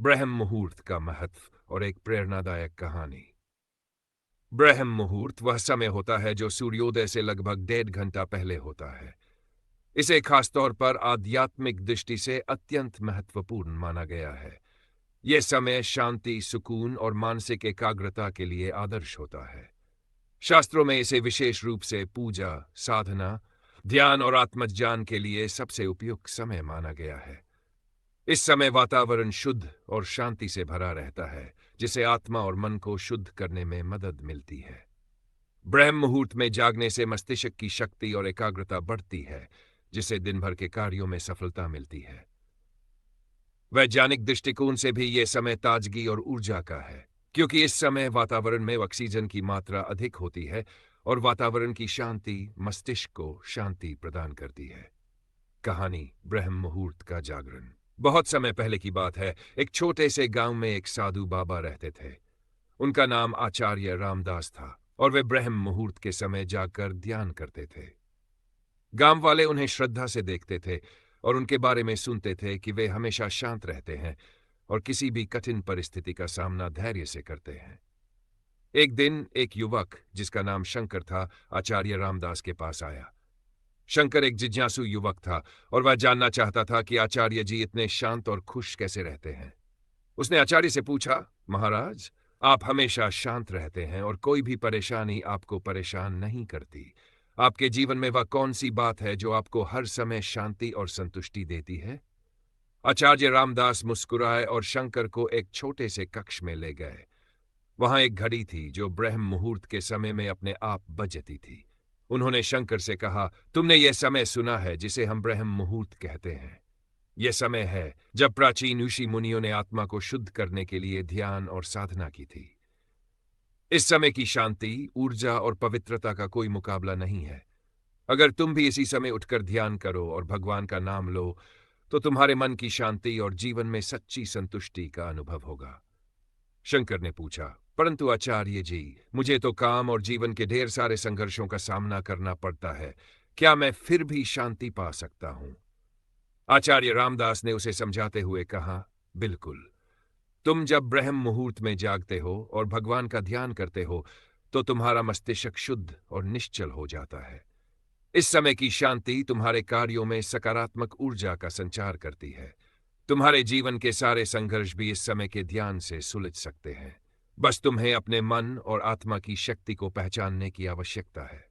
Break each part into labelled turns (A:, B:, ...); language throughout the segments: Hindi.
A: ब्रह्म मुहूर्त का महत्व और एक प्रेरणादायक कहानी। ब्रह्म मुहूर्त वह समय होता है जो सूर्योदय से लगभग 1.5 घंटा पहले होता है। इसे खासतौर पर आध्यात्मिक दृष्टि से अत्यंत महत्वपूर्ण माना गया है। यह समय शांति, सुकून और मानसिक एकाग्रता के लिए आदर्श होता है। शास्त्रों में इसे विशेष रूप से पूजा, साधना, ध्यान और आत्मज्ञान के लिए सबसे उपयुक्त समय माना गया है। इस समय वातावरण शुद्ध और शांति से भरा रहता है, जिसे आत्मा और मन को शुद्ध करने में मदद मिलती है। ब्रह्म मुहूर्त में जागने से मस्तिष्क की शक्ति और एकाग्रता बढ़ती है, जिससे दिन भर के कार्यों में सफलता मिलती है। वैज्ञानिक दृष्टिकोण से भी यह समय ताजगी और ऊर्जा का है, क्योंकि इस समय वातावरण में ऑक्सीजन की मात्रा अधिक होती है और वातावरण की शांति मस्तिष्क को शांति प्रदान करती है। कहानी ब्रह्म मुहूर्त का जागरण। बहुत समय पहले की बात है। एक छोटे से गांव में एक साधु बाबा रहते थे। उनका नाम आचार्य रामदास था और वे ब्रह्म मुहूर्त के समय जागकर ध्यान करते थे। गांव वाले उन्हें श्रद्धा से देखते थे और उनके बारे में सुनते थे कि वे हमेशा शांत रहते हैं और किसी भी कठिन परिस्थिति का सामना धैर्य से करते हैं। एक दिन एक युवक जिसका नाम शंकर था, आचार्य रामदास के पास आया। शंकर एक जिज्ञासु युवक था और वह जानना चाहता था कि आचार्य जी इतने शांत और खुश कैसे रहते हैं। उसने आचार्य से पूछा, महाराज, आप हमेशा शांत रहते हैं और कोई भी परेशानी आपको परेशान नहीं करती। आपके जीवन में वह कौन सी बात है जो आपको हर समय शांति और संतुष्टि देती है? आचार्य रामदास मुस्कुराए और शंकर को एक छोटे से कक्ष में ले गए। वहां एक घड़ी थी जो ब्रह्म मुहूर्त के समय में अपने आप बजती थी। उन्होंने शंकर से कहा, तुमने यह समय सुना है जिसे हम ब्रह्म मुहूर्त कहते हैं। यह समय है जब प्राचीन ऋषि मुनियों ने आत्मा को शुद्ध करने के लिए ध्यान और साधना की थी। इस समय की शांति, ऊर्जा और पवित्रता का कोई मुकाबला नहीं है। अगर तुम भी इसी समय उठकर ध्यान करो और भगवान का नाम लो, तो तुम्हारे मन की शांति और जीवन में सच्ची संतुष्टि का अनुभव होगा। शंकर ने पूछा, परंतु आचार्य जी, मुझे तो काम और जीवन के ढेर सारे संघर्षों का सामना करना पड़ता है। क्या मैं फिर भी शांति पा सकता हूं? आचार्य रामदास ने उसे समझाते हुए कहा, बिल्कुल। तुम जब ब्रह्म मुहूर्त में जागते हो और भगवान का ध्यान करते हो, तो तुम्हारा मस्तिष्क शुद्ध और निश्चल हो जाता है। इस समय की शांति तुम्हारे कार्यों में सकारात्मक ऊर्जा का संचार करती है। तुम्हारे जीवन के सारे संघर्ष भी इस समय के ध्यान से सुलझ सकते हैं। बस तुम्हें अपने मन और आत्मा की शक्ति को पहचानने की आवश्यकता है।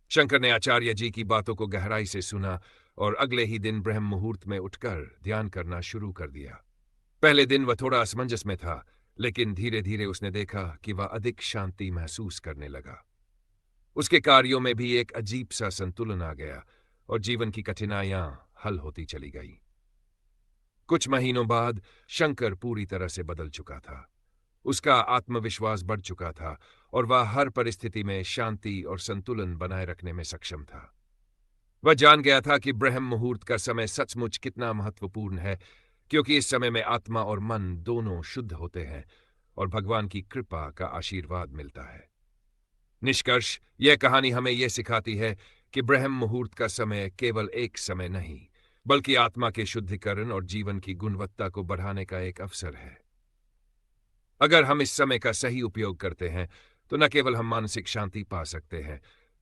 A: शंकर ने आचार्य जी की बातों को गहराई से सुना और अगले ही दिन ब्रह्म मुहूर्त में उठकर ध्यान करना शुरू कर दिया। पहले दिन वह थोड़ा असमंजस में था, लेकिन धीरे धीरे उसने देखा कि वह अधिक शांति महसूस करने लगा। उसके कार्यों में भी एक अजीब सा संतुलन आ गया और जीवन की कठिनाइयां हल होती चली गई। कुछ महीनों बाद शंकर पूरी तरह से बदल चुका था। उसका आत्मविश्वास बढ़ चुका था और वह हर परिस्थिति में शांति और संतुलन बनाए रखने में सक्षम था। वह जान गया था कि ब्रह्म मुहूर्त का समय सचमुच कितना महत्वपूर्ण है, क्योंकि इस समय में आत्मा और मन दोनों शुद्ध होते हैं और भगवान की कृपा का आशीर्वाद मिलता है। निष्कर्ष, यह कहानी हमें यह सिखाती है कि ब्रह्म मुहूर्त का समय केवल एक समय नहीं, बल्कि आत्मा के शुद्धिकरण और जीवन की गुणवत्ता को बढ़ाने का एक अवसर है। अगर हम इस समय का सही उपयोग करते हैं, तो न केवल हम मानसिक शांति पा सकते हैं,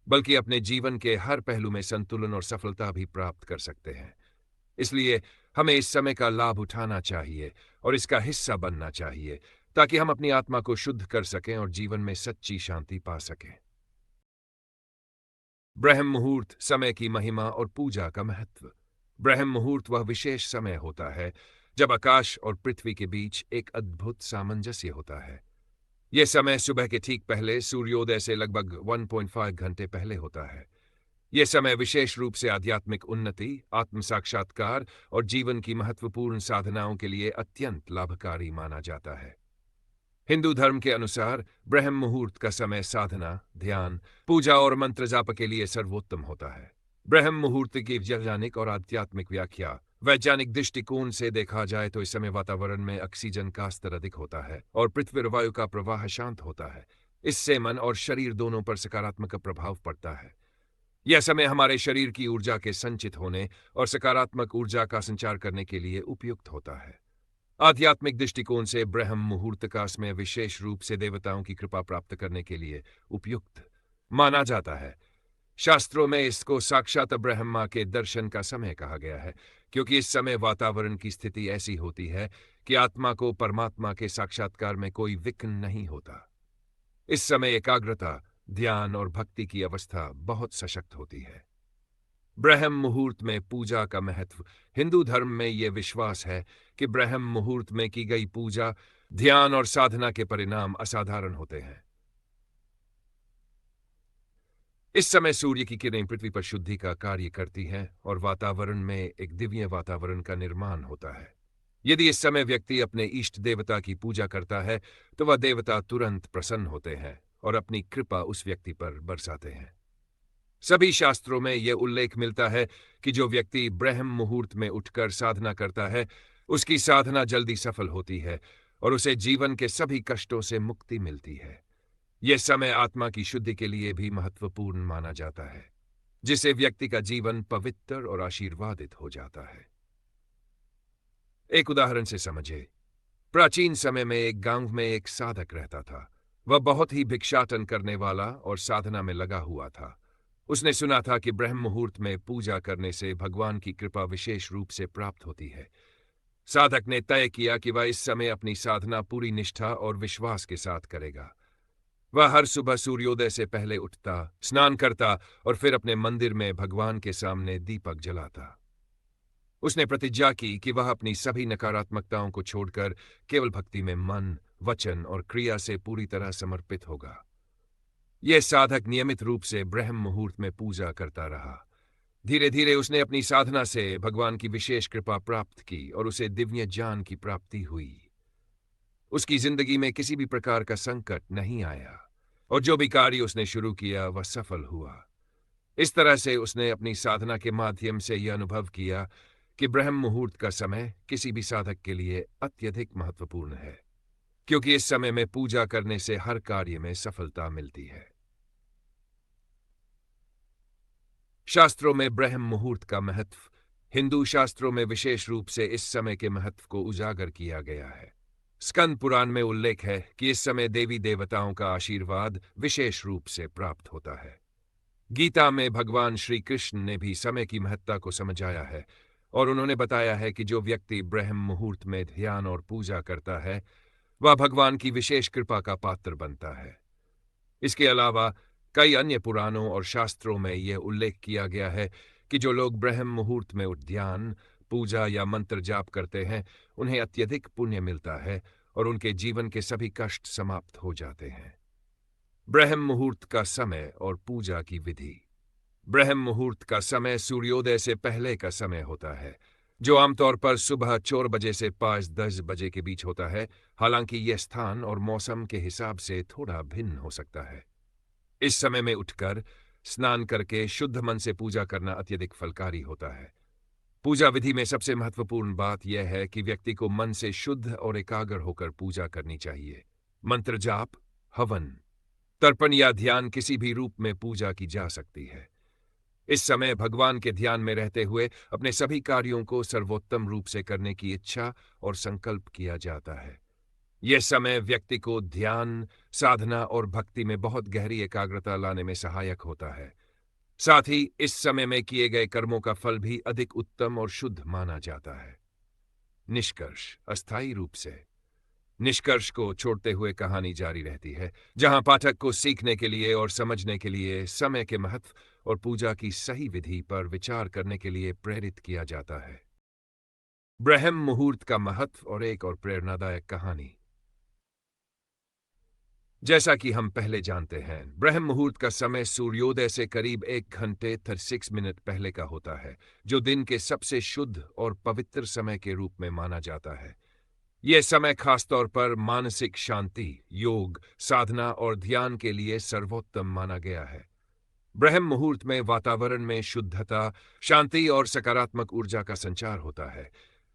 A: बल्कि अपने जीवन के हर पहलू में संतुलन और सफलता भी प्राप्त कर सकते हैं। इसलिए हमें इस समय का लाभ उठाना चाहिए और इसका हिस्सा बनना चाहिए, ताकि हम अपनी आत्मा को शुद्ध कर सकें और जीवन में सच्ची शांति पा सकें। ब्रह्म मुहूर्त, समय की महिमा और पूजा का महत्व। ब्रह्म मुहूर्त वह विशेष समय होता है जब आकाश और पृथ्वी के बीच एक अद्भुत सामंजस्य होता है। यह समय सुबह के ठीक पहले, सूर्योदय से लगभग 1.5 घंटे पहले होता है। यह समय विशेष रूप से आध्यात्मिक उन्नति, आत्म साक्षात्कार और जीवन की महत्वपूर्ण साधनाओं के लिए अत्यंत लाभकारी माना जाता है। हिंदू धर्म के अनुसार ब्रह्म मुहूर्त का समय साधना, ध्यान, पूजा और मंत्र जाप के लिए सर्वोत्तम होता है। ब्रह्म मुहूर्त की वैज्ञानिक और आध्यात्मिक व्याख्या। वैज्ञानिक दृष्टिकोण से देखा जाए तो इस समय वातावरण में ऑक्सीजन का स्तर अधिक होता है और पृथ्वी वायु का प्रवाह शांत होता है। इससे मन और शरीर दोनों पर सकारात्मक प्रभाव पड़ता है। यह समय हमारे शरीर की ऊर्जा के संचित होने और सकारात्मक ऊर्जा का संचार करने के लिए उपयुक्त होता है। आध्यात्मिक दृष्टिकोण से ब्रह्म मुहूर्त का समय विशेष रूप से देवताओं की कृपा प्राप्त करने के लिए उपयुक्त माना जाता है। शास्त्रों में इसको साक्षात ब्रह्मा के दर्शन का समय कहा गया है, क्योंकि इस समय वातावरण की स्थिति ऐसी होती है कि आत्मा को परमात्मा के साक्षात्कार में कोई विघ्न नहीं होता। इस समय एकाग्रता, ध्यान और भक्ति की अवस्था बहुत सशक्त होती है। ब्रह्म मुहूर्त में पूजा का महत्व। हिंदू धर्म में यह विश्वास है कि ब्रह्म मुहूर्त में की गई पूजा, ध्यान और साधना के परिणाम असाधारण होते हैं। इस समय सूर्य की किरणें पृथ्वी पर शुद्धि का कार्य करती हैं और वातावरण में एक दिव्य वातावरण का निर्माण होता है। यदि इस समय व्यक्ति अपने इष्ट देवता की पूजा करता है तो वह देवता तुरंत प्रसन्न होते हैं और अपनी कृपा उस व्यक्ति पर बरसाते हैं। सभी शास्त्रों में यह उल्लेख मिलता है कि जो व्यक्ति ब्रह्म मुहूर्त में उठकर साधना करता है, उसकी साधना जल्दी सफल होती है और उसे जीवन के सभी कष्टों से मुक्ति मिलती है। यह समय आत्मा की शुद्धि के लिए भी महत्वपूर्ण माना जाता है, जिससे व्यक्ति का जीवन पवित्र और आशीर्वादित हो जाता है। एक उदाहरण से समझे। प्राचीन समय में एक गांव में एक साधक रहता था। वह बहुत ही भिक्षाटन करने वाला और साधना में लगा हुआ था। उसने सुना था कि ब्रह्म मुहूर्त में पूजा करने से भगवान की कृपा विशेष रूप से प्राप्त होती है। साधक ने तय किया कि वह इस समय अपनी साधना पूरी निष्ठा और विश्वास के साथ करेगा। वह हर सुबह सूर्योदय से पहले उठता, स्नान करता और फिर अपने मंदिर में भगवान के सामने दीपक जलाता। उसने प्रतिज्ञा की कि वह अपनी सभी नकारात्मकताओं को छोड़कर केवल भक्ति में मन, वचन और क्रिया से पूरी तरह समर्पित होगा। यह साधक नियमित रूप से ब्रह्म मुहूर्त में पूजा करता रहा। धीरे धीरे उसने अपनी साधना से भगवान की विशेष कृपा प्राप्त की और उसे दिव्य ज्ञान की प्राप्ति हुई। उसकी जिंदगी में किसी भी प्रकार का संकट नहीं आया और जो भी कार्य उसने शुरू किया वह सफल हुआ। इस तरह से उसने अपनी साधना के माध्यम से यह अनुभव किया कि ब्रह्म मुहूर्त का समय किसी भी साधक के लिए अत्यधिक महत्वपूर्ण है, क्योंकि इस समय में पूजा करने से हर कार्य में सफलता मिलती है। शास्त्रों में ब्रह्म मुहूर्त का महत्व। हिंदू शास्त्रों में विशेष रूप से इस समय के महत्व को उजागर किया गया है। स्कंद पुराण में उल्लेख है कि इस समय देवी देवताओं का आशीर्वाद विशेष रूप से प्राप्त होता है। गीता में भगवान श्री कृष्ण ने भी समय की महत्ता को समझाया है और उन्होंने बताया है कि जो व्यक्ति ब्रह्म मुहूर्त में ध्यान और पूजा करता है, वह भगवान की विशेष कृपा का पात्र बनता है। इसके अलावा कई अन्य पुराणों और शास्त्रों में यह उल्लेख किया गया है कि जो लोग ब्रह्म मुहूर्त में ध्यान, पूजा या मंत्र जाप करते हैं, उन्हें अत्यधिक पुण्य मिलता है और उनके जीवन के सभी कष्ट समाप्त हो जाते हैं। ब्रह्म मुहूर्त का समय और पूजा की विधि। ब्रह्म मुहूर्त का समय सूर्योदय से पहले का समय होता है, जो आमतौर पर सुबह 4 बजे से 5-10 बजे के बीच होता है। हालांकि यह स्थान और मौसम के हिसाब से थोड़ा भिन्न हो सकता है। इस समय में उठकर स्नान करके शुद्ध मन से पूजा करना अत्यधिक फलकारी होता है। पूजा विधि में सबसे महत्वपूर्ण बात यह है कि व्यक्ति को मन से शुद्ध और एकाग्र होकर पूजा करनी चाहिए। मंत्र जाप, हवन, तर्पण या ध्यान किसी भी रूप में पूजा की जा सकती है। इस समय भगवान के ध्यान में रहते हुए अपने सभी कार्यों को सर्वोत्तम रूप से करने की इच्छा और संकल्प किया जाता है। यह समय व्यक्ति को ध्यान, साधना और भक्ति में बहुत गहरी एकाग्रता लाने में सहायक होता है। साथ ही इस समय में किए गए कर्मों का फल भी अधिक उत्तम और शुद्ध माना जाता है। निष्कर्ष। अस्थायी रूप से निष्कर्ष को छोड़ते हुए कहानी जारी रहती है, जहां पाठक को सीखने के लिए और समझने के लिए समय के महत्व और पूजा की सही विधि पर विचार करने के लिए प्रेरित किया जाता है। ब्रह्म मुहूर्त का महत्व और एक और प्रेरणादायक कहानी। जैसा कि हम पहले जानते हैं, ब्रह्म मुहूर्त का समय सूर्योदय से करीब 1 घंटे 36 मिनट पहले का होता है, जो दिन के सबसे शुद्ध और पवित्र समय के रूप में माना जाता है। यह समय खासतौर पर मानसिक शांति, योग, साधना और ध्यान के लिए सर्वोत्तम माना गया है। ब्रह्म मुहूर्त में वातावरण में शुद्धता, शांति और सकारात्मक ऊर्जा का संचार होता है,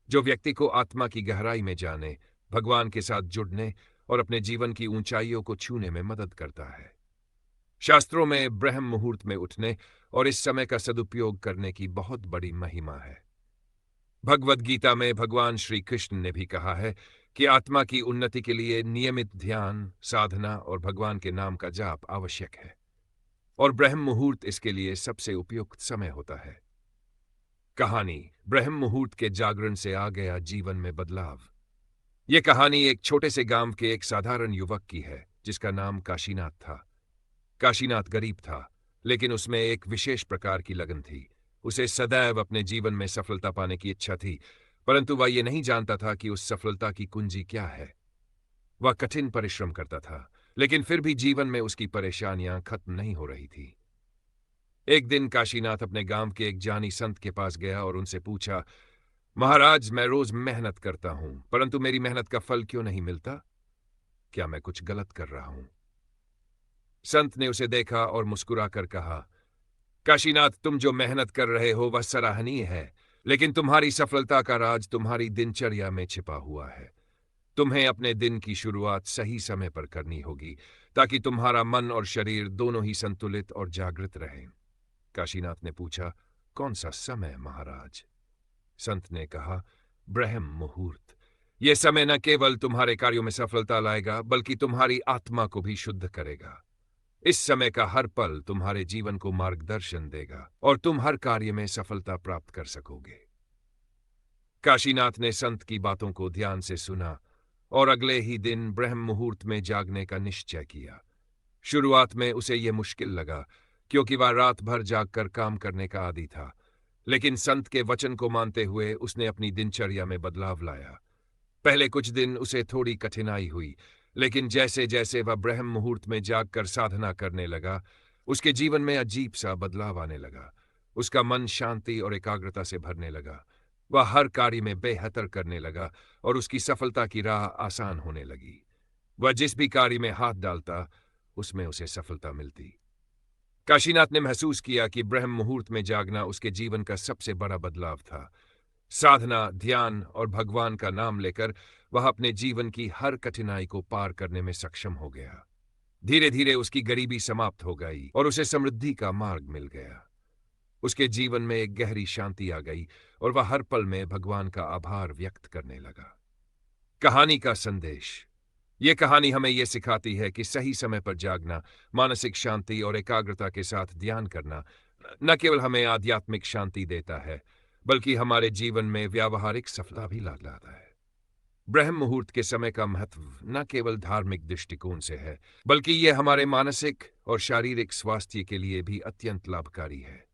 A: जो व्यक्ति को आत्मा की गहराई में जाने, भगवान के साथ जुड़ने और अपने जीवन की ऊंचाइयों को छूने में मदद करता है। शास्त्रों में ब्रह्म मुहूर्त में उठने और इस समय का सदुपयोग करने की बहुत बड़ी महिमा है। भगवद गीता में भगवान श्री कृष्ण ने भी कहा है कि आत्मा की उन्नति के लिए नियमित ध्यान, साधना और भगवान के नाम का जाप आवश्यक है, और ब्रह्म मुहूर्त इसके लिए सबसे उपयुक्त समय होता है। कहानी ब्रह्म मुहूर्त के जागरण से आ गया जीवन में बदलाव। यह कहानी एक छोटे से गांव के एक साधारण युवक की है जिसका नाम काशीनाथ था। काशीनाथ गरीब था, लेकिन उसमें एक विशेष प्रकार की लगन थी। उसे सदैव अपने जीवन में सफलता पाने की इच्छा थी, परंतु वह ये नहीं जानता था कि उस सफलता की कुंजी क्या है। वह कठिन परिश्रम करता था, लेकिन फिर भी जीवन में उसकी परेशानियां खत्म नहीं हो रही थी। एक दिन काशीनाथ अपने गांव के एक जानी संत के पास गया और उनसे पूछा, महाराज, मैं रोज मेहनत करता हूं, परंतु मेरी मेहनत का फल क्यों नहीं मिलता? क्या मैं कुछ गलत कर रहा हूं? संत ने उसे देखा और मुस्कुराकर कहा, काशीनाथ, तुम जो मेहनत कर रहे हो वह सराहनीय है, लेकिन तुम्हारी सफलता का राज तुम्हारी दिनचर्या में छिपा हुआ है। तुम्हें अपने दिन की शुरुआत सही समय पर करनी होगी, ताकि तुम्हारा मन और शरीर दोनों ही संतुलित और जागृत रहें। काशीनाथ ने पूछा, कौन सा समय महाराज? संत ने कहा, ब्रह्म मुहूर्त। यह समय न केवल तुम्हारे कार्यों में सफलता लाएगा, बल्कि तुम्हारी आत्मा को भी शुद्ध करेगा। इस समय का हर पल तुम्हारे जीवन को मार्गदर्शन देगा और तुम हर कार्य में सफलता प्राप्त कर सकोगे। काशीनाथ ने संत की बातों को ध्यान से सुना और अगले ही दिन ब्रह्म मुहूर्त में जागने का निश्चय किया। शुरुआत में उसे यह मुश्किल लगा, क्योंकि वह रात भर जागकर काम करने का आदी था, लेकिन संत के वचन को मानते हुए उसने अपनी दिनचर्या में बदलाव लाया। पहले कुछ दिन उसे थोड़ी कठिनाई हुई, लेकिन जैसे जैसे वह ब्रह्म मुहूर्त में जागकर साधना करने लगा, उसके जीवन में अजीब सा बदलाव आने लगा। उसका मन शांति और एकाग्रता से भरने लगा। वह हर कार्य में बेहतर करने लगा और उसकी सफलता की राह आसान होने लगी। वह जिस भी कार्य में हाथ डालता, उसमें उसे सफलता मिलती। काशीनाथ ने महसूस किया कि ब्रह्म मुहूर्त में जागना उसके जीवन का सबसे बड़ा बदलाव था। साधना, ध्यान और भगवान का नाम लेकर वह अपने जीवन की हर कठिनाई को पार करने में सक्षम हो गया। धीरे धीरे उसकी गरीबी समाप्त हो गई और उसे समृद्धि का मार्ग मिल गया। उसके जीवन में एक गहरी शांति आ गई और वह हर पल में भगवान का आभार व्यक्त करने लगा। कहानी का संदेश। ये कहानी हमें यह सिखाती है कि सही समय पर जागना, मानसिक शांति और एकाग्रता के साथ ध्यान करना न केवल हमें आध्यात्मिक शांति देता है, बल्कि हमारे जीवन में व्यावहारिक सफलता भी लाता है। ब्रह्म मुहूर्त के समय का महत्व न केवल धार्मिक दृष्टिकोण से है, बल्कि यह हमारे मानसिक और शारीरिक स्वास्थ्य के लिए भी अत्यंत लाभकारी है।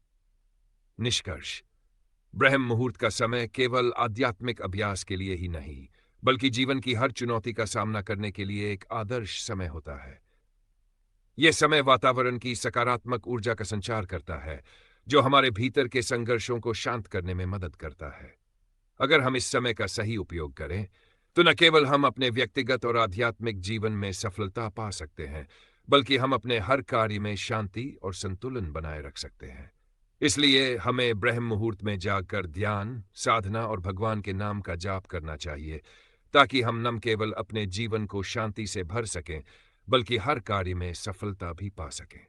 A: निष्कर्ष। ब्रह्म मुहूर्त का समय केवल आध्यात्मिक अभ्यास के लिए ही नहीं, बल्कि जीवन की हर चुनौती का सामना करने के लिए एक आदर्श समय होता है। यह समय वातावरण की सकारात्मक ऊर्जा का संचार करता है, जो हमारे भीतर के संघर्षों को शांत करने में मदद करता है। अगर हम इस समय का सही उपयोग करें, तो न केवल हम अपने व्यक्तिगत और आध्यात्मिक जीवन में सफलता पा सकते हैं, बल्कि हम अपने हर कार्य में शांति और संतुलन बनाए रख सकते हैं। इसलिए हमें ब्रह्म मुहूर्त में जागकर ध्यान, साधना और भगवान के नाम का जाप करना चाहिए, ताकि हम न केवल अपने जीवन को शांति से भर सकें, बल्कि हर कार्य में सफलता भी पा सकें।